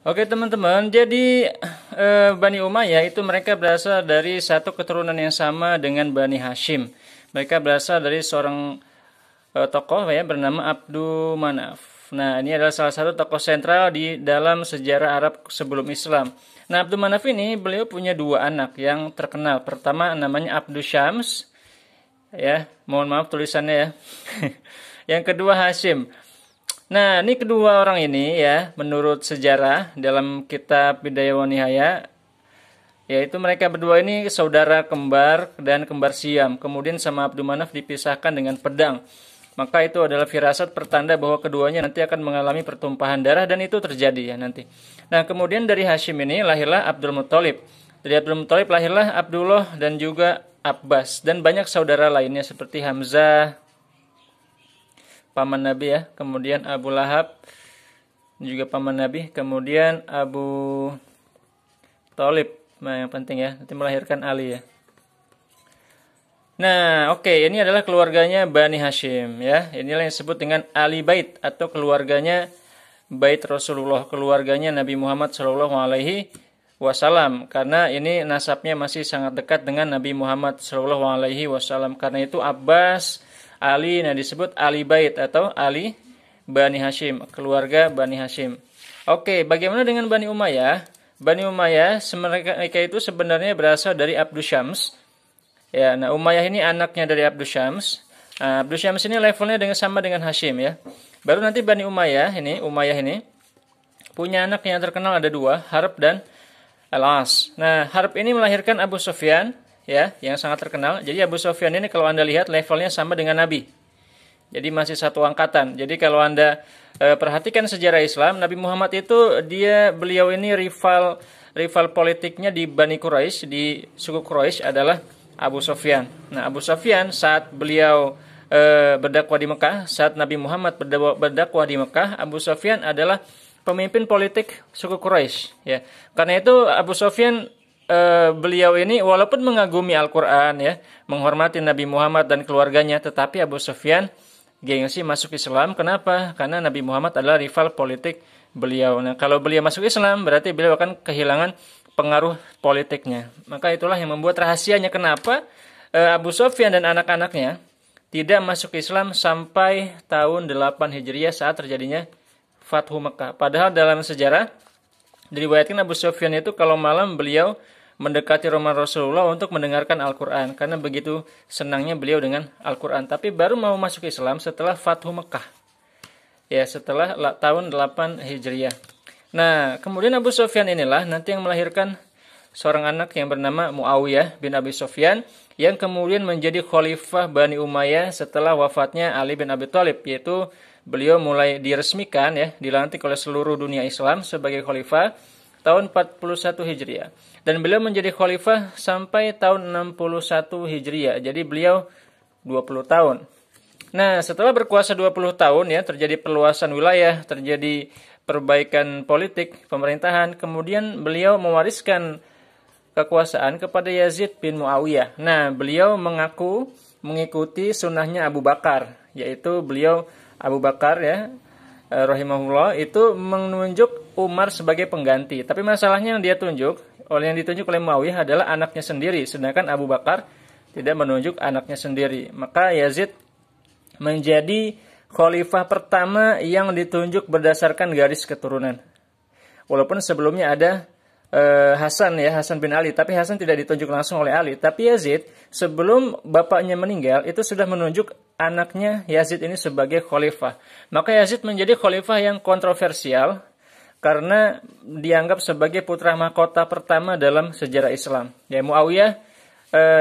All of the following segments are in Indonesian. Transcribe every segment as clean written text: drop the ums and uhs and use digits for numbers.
Oke teman-teman, jadi Bani Umayyah itu mereka berasal dari satu keturunan yang sama dengan Bani Hashim. Mereka berasal dari seorang tokoh ya bernama Abdul Manaf. Nah, ini adalah salah satu tokoh sentral di dalam sejarah Arab sebelum Islam. Nah, Abdul Manaf ini beliau punya dua anak yang terkenal. Pertama namanya Abdul Syams, ya, mohon maaf tulisannya ya. Yang kedua Hashim. Nah, ini kedua orang ini ya, menurut sejarah dalam kitab Bidayah wa Nihayah, yaitu mereka berdua ini saudara kembar dan kembar siam. Kemudian sama Abdul Manaf dipisahkan dengan pedang. Maka itu adalah firasat pertanda bahwa keduanya nanti akan mengalami pertumpahan darah dan itu terjadi ya nanti. Nah, kemudian dari Hashim ini lahirlah Abdul Muthalib. Dari Abdul Muthalib lahirlah Abdullah dan juga Abbas dan banyak saudara lainnya seperti Hamzah, paman Nabi ya, kemudian Abu Lahab juga paman Nabi, kemudian Abu Thalib, nah yang penting ya, nanti melahirkan Ali ya. Nah, oke, ini adalah keluarganya Bani Hashim ya. Inilah yang disebut dengan Ali Bait atau keluarganya Bait Rasulullah, keluarganya Nabi Muhammad Shallallahu Alaihi Wasallam. Karena ini nasabnya masih sangat dekat dengan Nabi Muhammad Shallallahu Alaihi Wasallam. Karena itu Abbas, Ali, nah disebut Ali Bait atau Ali Bani Hashim, keluarga Bani Hashim. Oke, bagaimana dengan Bani Umayyah? Bani Umayyah mereka itu sebenarnya berasal dari Abdul Syams. Ya, nah Umayyah ini anaknya dari Abdul Syams. Nah, Abdul Syams ini levelnya sama dengan Hashim ya. Baru nanti Bani Umayyah ini punya anak yang terkenal ada dua, Harb dan Al-As. Nah, Harb ini melahirkan Abu Sufyan ya, yang sangat terkenal. Jadi Abu Sufyan ini kalau Anda lihat levelnya sama dengan Nabi. Jadi masih satu angkatan. Jadi kalau Anda perhatikan sejarah Islam, Nabi Muhammad itu beliau ini rival politiknya di Bani Quraisy, di suku Quraisy adalah Abu Sufyan. Nah, Abu Sufyan saat beliau berdakwah di Mekah, saat Nabi Muhammad berdakwah di Mekah, Abu Sufyan adalah pemimpin politik suku Quraisy. Ya, karena itu Abu Sufyan beliau ini walaupun mengagumi Al-Quran, ya, menghormati Nabi Muhammad dan keluarganya, tetapi Abu Sufyan gengsi masuk Islam. Kenapa? Karena Nabi Muhammad adalah rival politik beliau. Nah, kalau beliau masuk Islam, berarti beliau akan kehilangan pengaruh politiknya. Maka itulah yang membuat rahasianya kenapa Abu Sufyan dan anak-anaknya tidak masuk Islam sampai tahun 8 Hijriah saat terjadinya Fathu Mekah. Padahal dalam sejarah diriwayatkan Abu Sufyan itu kalau malam beliau mendekati rumah Rasulullah untuk mendengarkan Al-Quran. Karena begitu senangnya beliau dengan Al-Quran. Tapi baru mau masuk Islam setelah Fathu Mekah. Ya, setelah tahun 8 Hijriah. Nah, kemudian Abu Sufyan inilah nanti yang melahirkan seorang anak yang bernama Muawiyah bin Abi Sufyan yang kemudian menjadi khalifah Bani Umayyah setelah wafatnya Ali bin Abi Thalib, yaitu beliau mulai diresmikan ya, dilantik oleh seluruh dunia Islam sebagai khalifah tahun 41 Hijriah. Dan beliau menjadi khalifah sampai tahun 61 Hijriah. Jadi beliau 20 tahun. Nah, setelah berkuasa 20 tahun ya, terjadi perluasan wilayah, terjadi perbaikan politik, pemerintahan, kemudian beliau mewariskan kekuasaan kepada Yazid bin Muawiyah. Nah, beliau mengaku mengikuti sunnahnya Abu Bakar, yaitu beliau Abu Bakar ya, rahimahullah, itu menunjuk Umar sebagai pengganti. Tapi masalahnya yang ditunjuk oleh Muawiyah adalah anaknya sendiri, sedangkan Abu Bakar tidak menunjuk anaknya sendiri. Maka Yazid menjadi khalifah pertama yang ditunjuk berdasarkan garis keturunan. Walaupun sebelumnya ada Hasan bin Ali, tapi Hasan tidak ditunjuk langsung oleh Ali. Tapi Yazid sebelum bapaknya meninggal itu sudah menunjuk anaknya Yazid ini sebagai khalifah. Maka Yazid menjadi khalifah yang kontroversial karena dianggap sebagai putra mahkota pertama dalam sejarah Islam. Ya, Muawiyah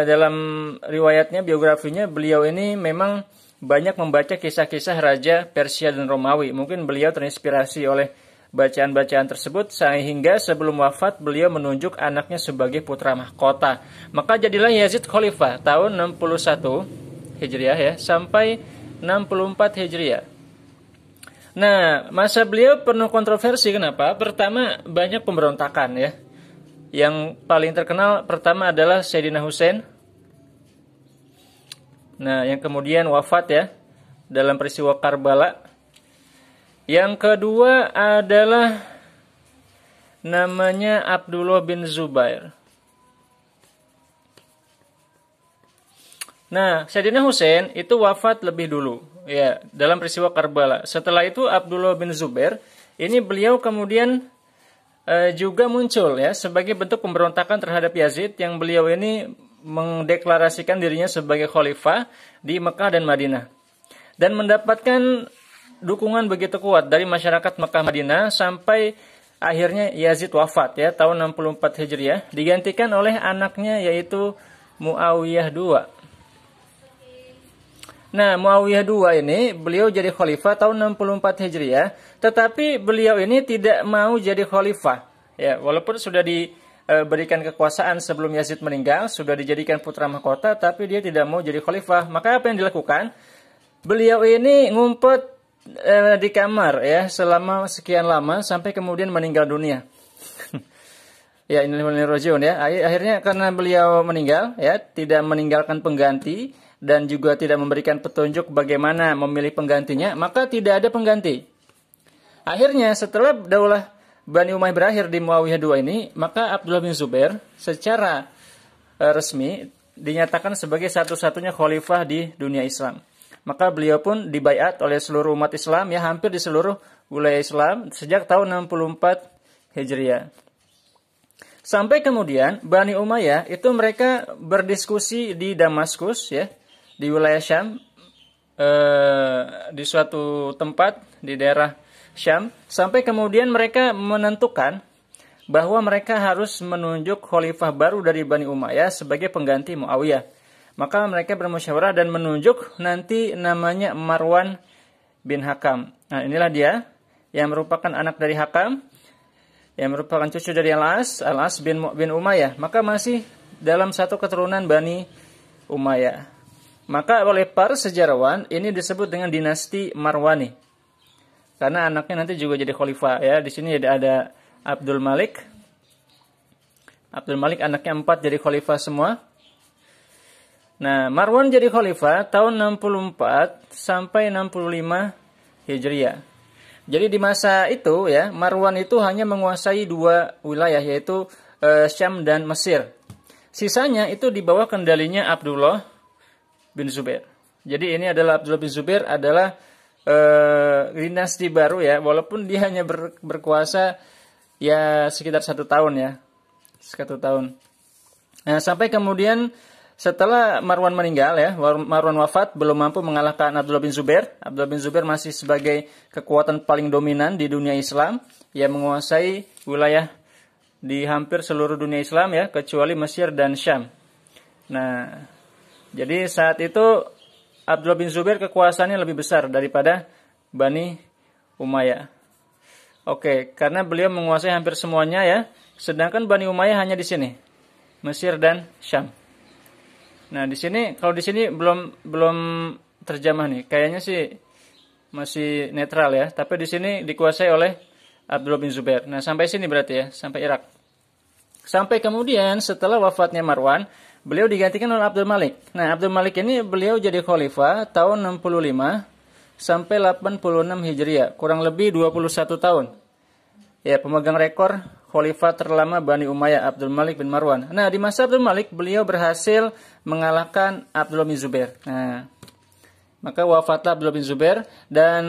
dalam riwayatnya, biografinya, beliau ini memang banyak membaca kisah-kisah raja Persia dan Romawi. Mungkin beliau terinspirasi oleh bacaan-bacaan tersebut sehingga sebelum wafat beliau menunjuk anaknya sebagai putra mahkota. Maka jadilah Yazid khalifah tahun 61 Hijriah ya sampai 64 Hijriah. Nah, masa beliau penuh kontroversi. Kenapa? Pertama, banyak pemberontakan ya. Yang paling terkenal pertama adalah Sayyidina Husain. Nah, yang kemudian wafat ya dalam peristiwa Karbala. Yang kedua adalah namanya Abdullah bin Zubair. Nah, Sayyidina Husain itu wafat lebih dulu, ya, dalam peristiwa Karbala. Setelah itu Abdullah bin Zubair, ini beliau kemudian juga muncul ya sebagai bentuk pemberontakan terhadap Yazid, yang beliau ini mendeklarasikan dirinya sebagai khalifah di Mekah dan Madinah. Dan mendapatkan dukungan begitu kuat dari masyarakat Mekah Madinah sampai akhirnya Yazid wafat ya tahun 64 Hijriah, digantikan oleh anaknya yaitu Muawiyah II. Nah, Muawiyah II ini beliau jadi khalifah tahun 64 Hijriah, tetapi beliau ini tidak mau jadi khalifah. Ya, walaupun sudah diberikan kekuasaan sebelum Yazid meninggal, sudah dijadikan putra mahkota, tapi dia tidak mau jadi khalifah. Maka apa yang dilakukan? Beliau ini ngumpet di kamar ya selama sekian lama sampai kemudian meninggal dunia. Ya, ini rojiun ya. Akhirnya karena beliau meninggal ya, tidak meninggalkan pengganti dan juga tidak memberikan petunjuk bagaimana memilih penggantinya, maka tidak ada pengganti. Akhirnya setelah daulah Bani Umayyah berakhir di Muawiyah II ini, maka Abdullah bin Zubair secara resmi dinyatakan sebagai satu-satunya khalifah di dunia Islam. Maka beliau pun dibaiat oleh seluruh umat Islam, ya hampir di seluruh wilayah Islam sejak tahun 64 Hijriah. Sampai kemudian Bani Umayyah itu mereka berdiskusi di Damaskus ya, di wilayah Syam, di suatu tempat di daerah Syam, sampai kemudian mereka menentukan bahwa mereka harus menunjuk khalifah baru dari Bani Umayyah sebagai pengganti Muawiyah. Maka mereka bermusyawarah dan menunjuk nanti namanya Marwan bin Hakam. Nah, inilah dia yang merupakan anak dari Hakam, yang merupakan cucu dari Al-As bin Umayyah. Maka masih dalam satu keturunan Bani Umayyah. Maka oleh para sejarawan ini disebut dengan dinasti Marwani. Karena anaknya nanti juga jadi khalifah ya. Di sini ada Abdul Malik. Abdul Malik anaknya 4 jadi khalifah semua. Nah, Marwan jadi khalifah tahun 64 sampai 65 Hijriah. Jadi di masa itu ya, Marwan itu hanya menguasai 2 wilayah yaitu Syam dan Mesir. Sisanya itu di bawah kendalinya Abdullah bin Zubair. Jadi ini adalah Abdullah bin Zubair adalah dinasti baru ya, walaupun dia hanya berkuasa ya sekitar 1 tahun ya, 1 tahun. Nah, sampai kemudian setelah Marwan meninggal ya, Marwan wafat belum mampu mengalahkan Abdullah bin Zubair. Abdullah bin Zubair masih sebagai kekuatan paling dominan di dunia Islam, yang menguasai wilayah di hampir seluruh dunia Islam ya, kecuali Mesir dan Syam. Nah, jadi saat itu Abdullah bin Zubair kekuasaannya lebih besar daripada Bani Umayyah. Oke, karena beliau menguasai hampir semuanya ya, sedangkan Bani Umayyah hanya di sini, Mesir dan Syam. Nah, di sini kalau di sini belum terjemah nih. Kayaknya sih masih netral ya, tapi di sini dikuasai oleh Abdullah bin Zubair. Nah, sampai sini berarti ya, sampai Irak. Sampai kemudian setelah wafatnya Marwan, beliau digantikan oleh Abdul Malik. Nah, Abdul Malik ini beliau jadi khalifah tahun 65 sampai 86 Hijriah, kurang lebih 21 tahun. Ya, pemegang rekor khalifah terlama Bani Umayyah Abdul Malik bin Marwan. Nah, di masa Abdul Malik beliau berhasil mengalahkan Abdullah bin Zubair. Nah, maka wafatlah Abdullah bin Zubair, dan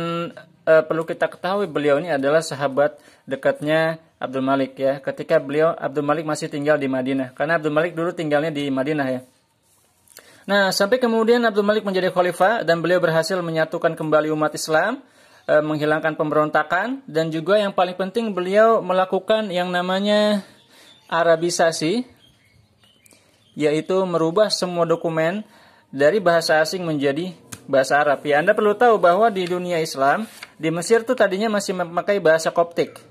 perlu kita ketahui beliau ini adalah sahabat dekatnya Abdul Malik ya. Ketika Abdul Malik masih tinggal di Madinah, karena Abdul Malik dulu tinggalnya di Madinah ya. Nah, sampai kemudian Abdul Malik menjadi khalifah dan beliau berhasil menyatukan kembali umat Islam, menghilangkan pemberontakan, dan juga yang paling penting beliau melakukan yang namanya Arabisasi, yaitu merubah semua dokumen dari bahasa asing menjadi bahasa Arab. Ya, Anda perlu tahu bahwa di dunia Islam, di Mesir itu tadinya masih memakai bahasa Koptik.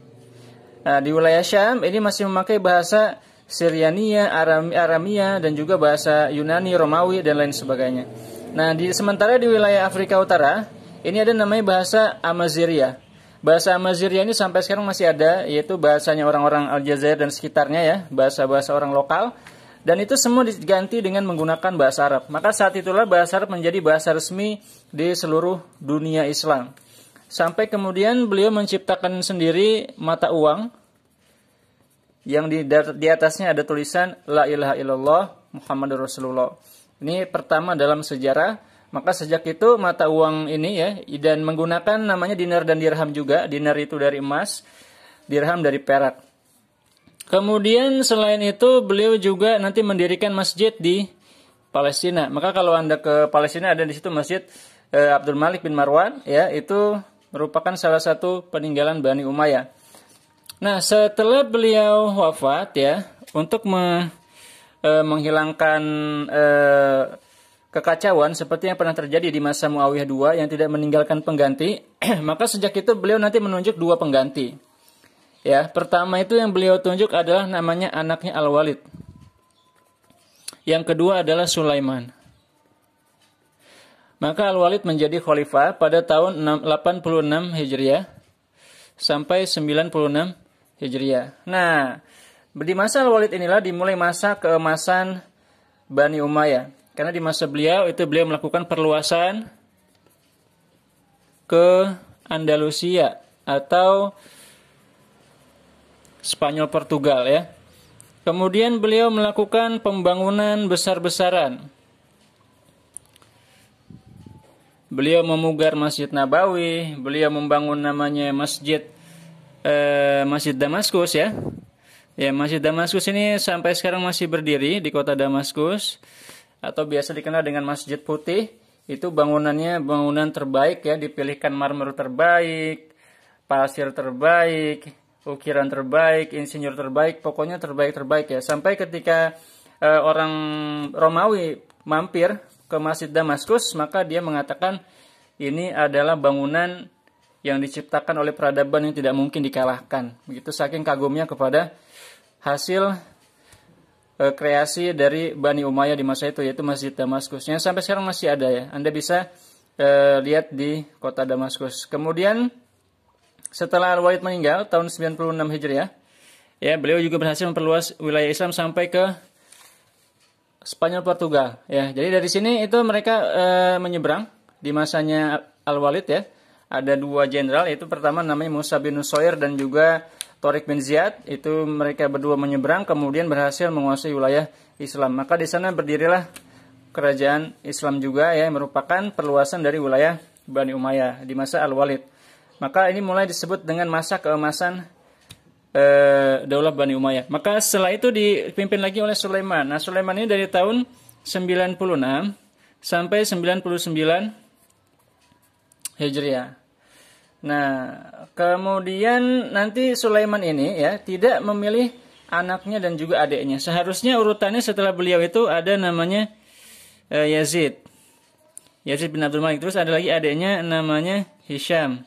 Nah, di wilayah Syam ini masih memakai bahasa Syriania, Aramia, dan juga bahasa Yunani, Romawi, dan lain sebagainya. Nah, sementara di wilayah Afrika Utara, ini ada namanya bahasa Amaziria. Bahasa Amaziria ini sampai sekarang masih ada, yaitu bahasanya orang-orang Aljazair dan sekitarnya ya, bahasa-bahasa orang lokal. Dan itu semua diganti dengan menggunakan bahasa Arab. Maka saat itulah bahasa Arab menjadi bahasa resmi di seluruh dunia Islam. Sampai kemudian beliau menciptakan sendiri mata uang, yang di atasnya ada tulisan La ilaha illallah Muhammadur Rasulullah. Ini pertama dalam sejarah. Maka sejak itu mata uang ini ya, dan menggunakan namanya dinar dan dirham juga. Dinar itu dari emas, dirham dari perak. Kemudian selain itu beliau juga nanti mendirikan masjid di Palestina. Maka kalau Anda ke Palestina ada di situ Masjid Abdul Malik bin Marwan ya, itu merupakan salah satu peninggalan Bani Umayyah. Nah, setelah beliau wafat ya, untuk menghilangkan kekacauan seperti yang pernah terjadi di masa Muawiyah II yang tidak meninggalkan pengganti, maka sejak itu beliau nanti menunjuk 2 pengganti. Ya, pertama itu yang beliau tunjuk adalah namanya anaknya Al-Walid. Yang kedua adalah Sulaiman. Maka Al-Walid menjadi khalifah pada tahun 86 Hijriah sampai 96 Hijriah. Nah, di masa Al-Walid inilah dimulai masa keemasan Bani Umayyah. Karena di masa beliau itu beliau melakukan perluasan ke Andalusia atau Spanyol Portugal ya. Kemudian beliau melakukan pembangunan besar-besaran. Beliau memugar Masjid Nabawi, beliau membangun namanya Masjid Damaskus ya. Ya, Masjid Damaskus ini sampai sekarang masih berdiri di kota Damaskus, atau biasa dikenal dengan Masjid Putih. Itu bangunannya bangunan terbaik ya, dipilihkan marmer terbaik, pasir terbaik, ukiran terbaik, insinyur terbaik, pokoknya terbaik-terbaik ya. Sampai ketika orang Romawi mampir ke Masjid Damaskus, maka dia mengatakan ini adalah bangunan yang diciptakan oleh peradaban yang tidak mungkin dikalahkan. Begitu saking kagumnya kepada hasil kreasi dari Bani Umayyah di masa itu, yaitu Masjid Damaskus, yang sampai sekarang masih ada ya. Anda bisa lihat di kota Damaskus. Kemudian setelah Al-Walid meninggal tahun 96 Hijriah, ya, beliau juga berhasil memperluas wilayah Islam sampai ke Spanyol Portugal ya. Jadi dari sini itu mereka menyeberang di masanya Al-Walid ya. Ada 2 jenderal, yaitu pertama namanya Musa bin Nusair dan juga Tariq bin Ziyad. Itu mereka berdua menyeberang kemudian berhasil menguasai wilayah Islam. Maka di sana berdirilah kerajaan Islam juga ya, yang merupakan perluasan dari wilayah Bani Umayyah di masa Al-Walid. Maka ini mulai disebut dengan masa keemasan Daulah Bani Umayyah. Maka setelah itu dipimpin lagi oleh Sulaiman. Nah, Sulaiman ini dari tahun 96 sampai 99 Hijriah. Nah, kemudian nanti Sulaiman ini ya tidak memilih anaknya dan juga adiknya. Seharusnya urutannya setelah beliau itu ada namanya Yazid bin Abdul Malik. Terus ada lagi adiknya namanya Hisham.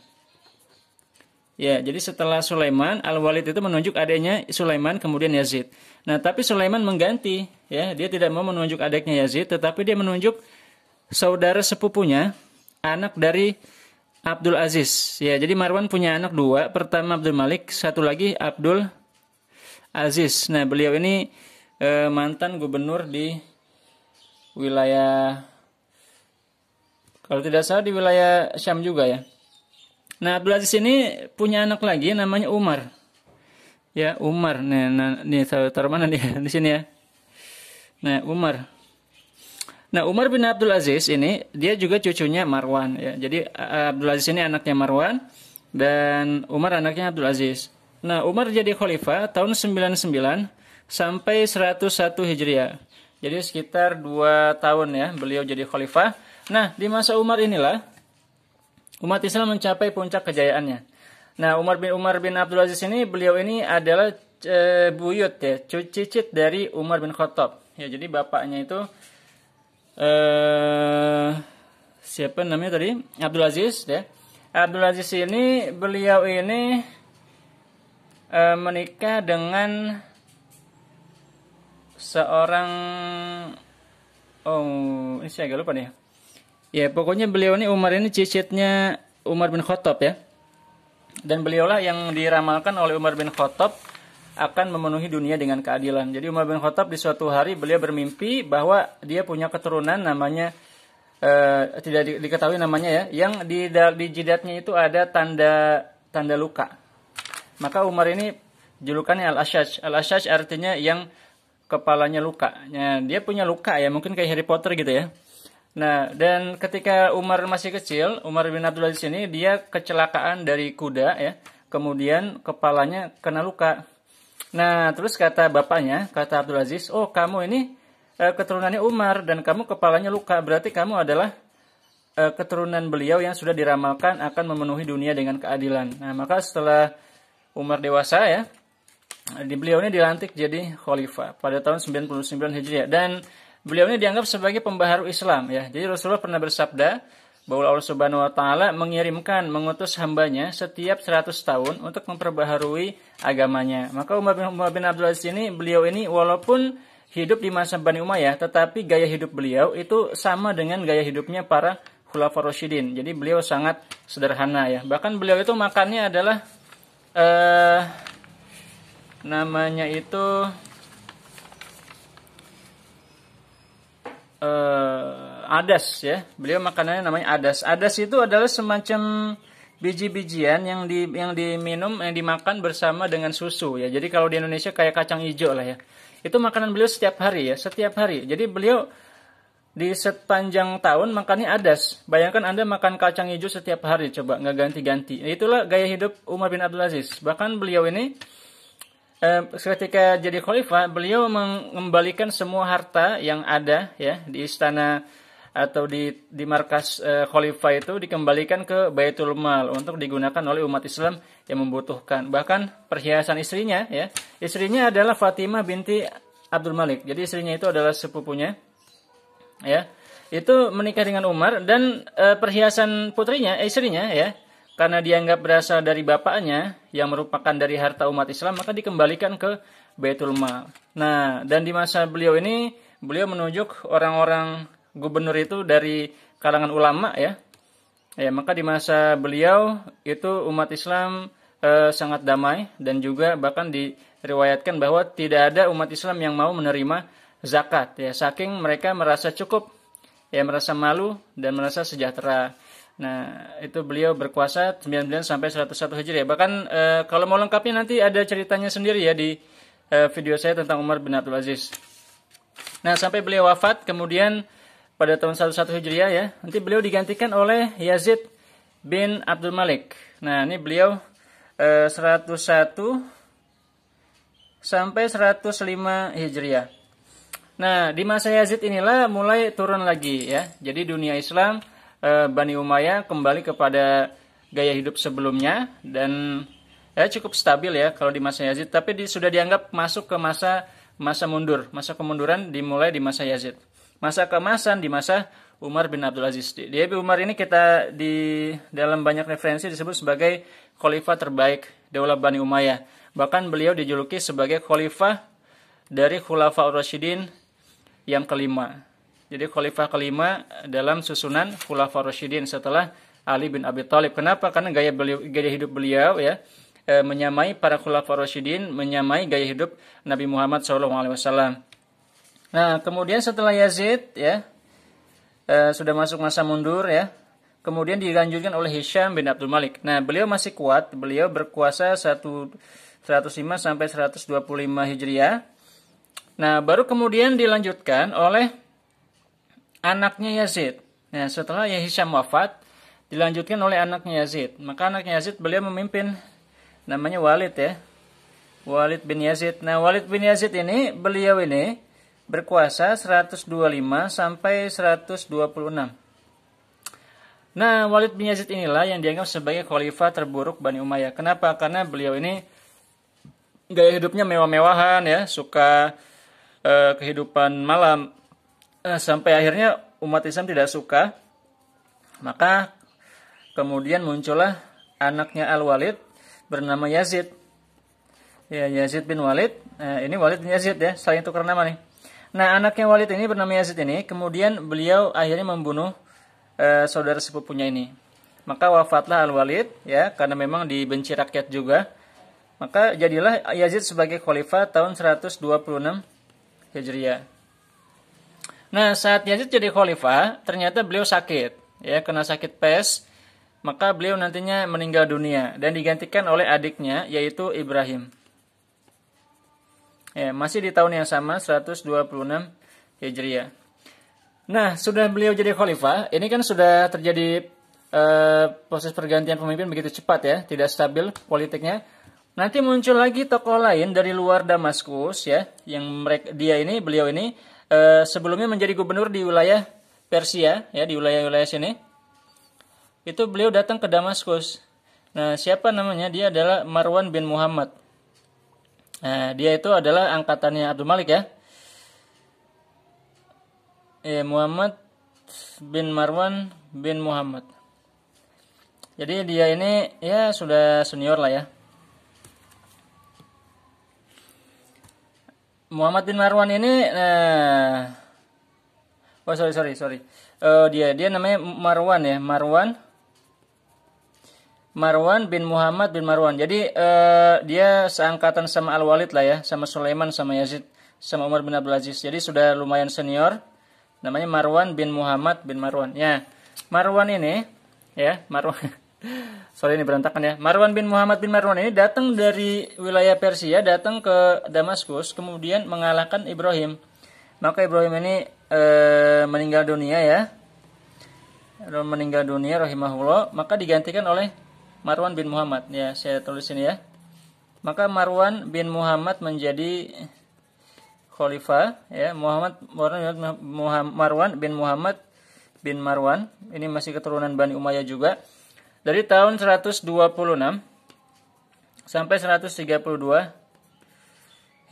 Ya, jadi setelah Sulaiman, Al-Walid itu menunjuk adiknya Sulaiman, kemudian Yazid. Nah, tapi Sulaiman mengganti, ya, dia tidak mau menunjuk adiknya Yazid, tetapi dia menunjuk saudara sepupunya, anak dari Abdul Aziz. Ya, jadi Marwan punya anak 2, pertama Abdul Malik, satu lagi Abdul Aziz. Nah, beliau ini mantan gubernur di wilayah, kalau tidak salah di wilayah Syam juga ya. Nah, Abdul Aziz ini punya anak lagi namanya Umar. Ya, Umar. Nah, ini taruh mana nih? Di sini ya. Nah, Umar. Nah, Umar bin Abdul Aziz ini dia juga cucunya Marwan ya. Jadi Abdul Aziz ini anaknya Marwan dan Umar anaknya Abdul Aziz. Nah, Umar jadi khalifah tahun 99 sampai 101 Hijriah. Jadi sekitar 2 tahun ya beliau jadi khalifah. Nah, di masa Umar inilah umat Islam mencapai puncak kejayaannya. Nah, Umar bin Abdul Aziz ini, beliau ini adalah buyut ya, cicit dari Umar bin Khattab. Ya, jadi bapaknya itu siapa namanya tadi? Abdul Aziz ya. Abdul Aziz ini beliau ini menikah dengan seorang, ini saya agak lupa nih. Ya, pokoknya beliau ini Umar ini cicitnya Umar bin Khattab ya. Dan beliaulah yang diramalkan oleh Umar bin Khattab akan memenuhi dunia dengan keadilan. Jadi Umar bin Khattab di suatu hari beliau bermimpi bahwa dia punya keturunan namanya tidak diketahui namanya ya, yang di jidatnya itu ada tanda luka. Maka Umar ini julukannya Al-Ashaj. Al-Ashaj artinya yang kepalanya luka. Nah, dia punya luka ya, mungkin kayak Harry Potter gitu ya. Nah, dan ketika Umar masih kecil, Umar bin Abdul Aziz ini dia kecelakaan dari kuda ya, kemudian kepalanya kena luka. Nah, terus kata bapaknya, kata Abdul Aziz, "Oh, kamu ini keturunannya Umar dan kamu kepalanya luka, berarti kamu adalah keturunan beliau yang sudah diramalkan akan memenuhi dunia dengan keadilan." Nah, maka setelah Umar dewasa ya, beliau ini dilantik jadi khalifah pada tahun 99 Hijriah, dan beliau ini dianggap sebagai pembaharu Islam ya. Jadi Rasulullah pernah bersabda bahwa Allah Subhanahu wa taala mengutus hambanya setiap 100 tahun untuk memperbaharui agamanya. Maka Umar bin Abdul Aziz ini, beliau ini walaupun hidup di masa Bani Umayyah, tetapi gaya hidup beliau itu sama dengan gaya hidupnya para Khulafaur Rasyidin. Jadi beliau sangat sederhana ya. Bahkan beliau itu makannya adalah namanya itu adas ya. Beliau makanannya namanya adas. Adas itu adalah semacam biji-bijian yang diminum, yang dimakan bersama dengan susu ya. Jadi kalau di Indonesia kayak kacang hijau lah ya. Itu makanan beliau setiap hari ya, setiap hari. Jadi beliau di sepanjang tahun makannya adas. Bayangkan Anda makan kacang hijau setiap hari, coba nggak ganti-ganti. Itulah gaya hidup Umar bin Abdul Aziz. Bahkan beliau ini ketika jadi khalifah, beliau mengembalikan semua harta yang ada ya di istana atau di markas khalifah itu dikembalikan ke Baitul Mal untuk digunakan oleh umat Islam yang membutuhkan. Bahkan perhiasan istrinya ya, istrinya adalah Fatimah binti Abdul Malik. Jadi istrinya itu adalah sepupunya ya. Itu menikah dengan Umar, dan perhiasan putrinya, istrinya ya, karena dianggap berasal dari bapaknya yang merupakan dari harta umat Islam, maka dikembalikan ke Baitul Mal. Nah, dan di masa beliau ini, beliau menunjuk orang-orang gubernur itu dari kalangan ulama ya. Ya, maka di masa beliau itu umat Islam sangat damai, dan juga bahkan diriwayatkan bahwa tidak ada umat Islam yang mau menerima zakat ya, saking mereka merasa cukup ya, merasa malu dan merasa sejahtera. Nah, itu beliau berkuasa 99 sampai 101 Hijriah. Bahkan kalau mau lengkapnya nanti ada ceritanya sendiri ya di video saya tentang Umar bin Abdul Aziz. Nah, sampai beliau wafat kemudian pada tahun 101 Hijriah ya, nanti beliau digantikan oleh Yazid bin Abdul Malik. Nah, ini beliau 101 sampai 105 Hijriah. Nah, di masa Yazid inilah mulai turun lagi ya. Jadi dunia Islam Bani Umayyah kembali kepada gaya hidup sebelumnya, dan ya cukup stabil ya kalau di masa Yazid, tapi sudah dianggap masuk ke masa mundur. Masa kemunduran dimulai di masa Yazid. Masa keemasan di masa Umar bin Abdul Aziz. Di Umar ini kita di dalam banyak referensi disebut sebagai khalifah terbaik Daulah Bani Umayyah. Bahkan beliau dijuluki sebagai khalifah dari Khulafaur Rasyidin yang kelima. Jadi khalifah kelima dalam susunan Khulafaur Rasyidin setelah Ali bin Abi Thalib. Kenapa? Karena gaya hidup beliau ya menyamai para Khulafaur Rasyidin, menyamai gaya hidup Nabi Muhammad SAW. Nah, kemudian setelah Yazid ya sudah masuk masa mundur ya. Kemudian dilanjutkan oleh Hisham bin Abdul Malik. Nah, beliau masih kuat, beliau berkuasa 105 sampai 125 Hijriah. Nah, baru kemudian dilanjutkan oleh anaknya Yazid. Nah, setelah Hisham wafat, dilanjutkan oleh anaknya Yazid. Maka anaknya Yazid beliau memimpin, namanya Walid ya. Walid bin Yazid. Nah, Walid bin Yazid ini, beliau ini berkuasa 125 sampai 126. Nah, Walid bin Yazid inilah yang dianggap sebagai khalifah terburuk Bani Umayyah. Kenapa? Karena beliau ini gaya hidupnya mewah-mewahan ya, suka kehidupan malam. Sampai akhirnya umat Islam tidak suka. Maka kemudian muncullah anaknya Al-Walid bernama Yazid. Ya, Yazid bin Walid. Ini Walid bin Yazid ya, saling tukar nama nih. Nah, anaknya Walid ini bernama Yazid ini, kemudian beliau akhirnya membunuh saudara sepupunya ini. Maka wafatlah Al-Walid ya, karena memang dibenci rakyat juga. Maka jadilah Yazid sebagai khalifah tahun 126 Hijriah. Nah, saat Yazid jadi khalifah, ternyata beliau sakit, ya, kena sakit pes, maka beliau nantinya meninggal dunia dan digantikan oleh adiknya yaitu Ibrahim. Ya, masih di tahun yang sama 126 Hijriah. Nah, sudah beliau jadi khalifah, ini kan sudah terjadi proses pergantian pemimpin begitu cepat ya, tidak stabil politiknya. Nanti muncul lagi tokoh lain dari luar Damaskus ya, yang beliau ini sebelumnya menjadi gubernur di wilayah Persia ya, di wilayah-wilayah sini. Itu beliau datang ke Damaskus. Nah, siapa namanya? Dia adalah Marwan bin Muhammad. Nah, dia itu adalah angkatannya Abdul Malik ya. Muhammad bin Marwan bin Muhammad. Jadi dia ini ya sudah senior lah ya. Muhammad bin Marwan ini sorry. Dia namanya Marwan ya, Marwan bin Muhammad bin Marwan. Jadi dia seangkatan sama Al-Walid lah ya, sama Sulaiman, sama Yazid, sama Umar bin Abdul Aziz. Jadi sudah lumayan senior. Namanya Marwan bin Muhammad bin Marwan. Ya, Marwan ini ya, Marwan. Sorry ini berantakan ya. Marwan bin Muhammad bin Marwan ini datang dari wilayah Persia, datang ke Damaskus, kemudian mengalahkan Ibrahim. Maka Ibrahim ini meninggal dunia ya. Meninggal dunia rahimahullah, maka digantikan oleh Marwan bin Muhammad. Ya, saya tulis ini ya. Maka Marwan bin Muhammad menjadi khalifah ya, Marwan bin Muhammad bin Marwan. Ini masih keturunan Bani Umayyah juga. Dari tahun 126 sampai 132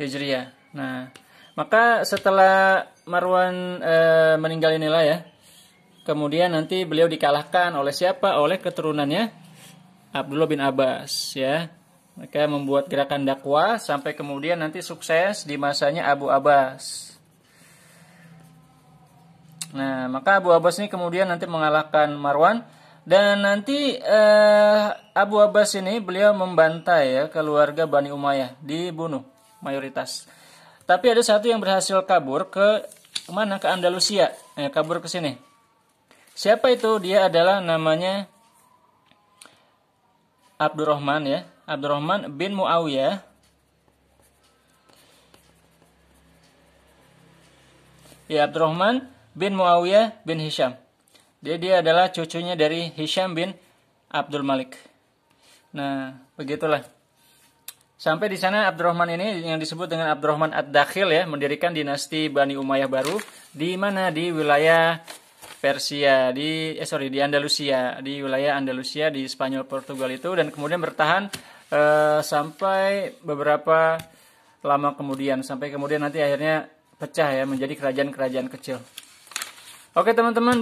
Hijriah. Nah, maka setelah Marwan meninggal inilah ya, kemudian nanti beliau dikalahkan oleh siapa? Oleh keturunannya Abdullah bin Abbas ya. Mereka membuat gerakan dakwah sampai kemudian nanti sukses di masanya Abu Abbas. Nah, maka Abu Abbas ini kemudian nanti mengalahkan Marwan. Dan nanti Abu Abbas ini beliau membantai ya keluarga Bani Umayyah, dibunuh mayoritas. Tapi ada satu yang berhasil kabur ke mana? Ke Andalusia, kabur ke sini. Siapa itu? Dia adalah namanya Abdurrahman ya, Abdurrahman bin Muawiyah. Ya, Abdurrahman bin Muawiyah bin Hisham. Dia adalah cucunya dari Hisham bin Abdul Malik. Nah, begitulah. Sampai di sana Abdurrahman ini yang disebut dengan Abdurrahman Ad-Dakhil ya, mendirikan dinasti Bani Umayyah baru di mana? Di wilayah Persia, di Andalusia, di wilayah Andalusia di Spanyol Portugal itu, dan kemudian bertahan sampai beberapa lama kemudian, sampai kemudian nanti akhirnya pecah ya menjadi kerajaan-kerajaan kecil. Oke teman-teman.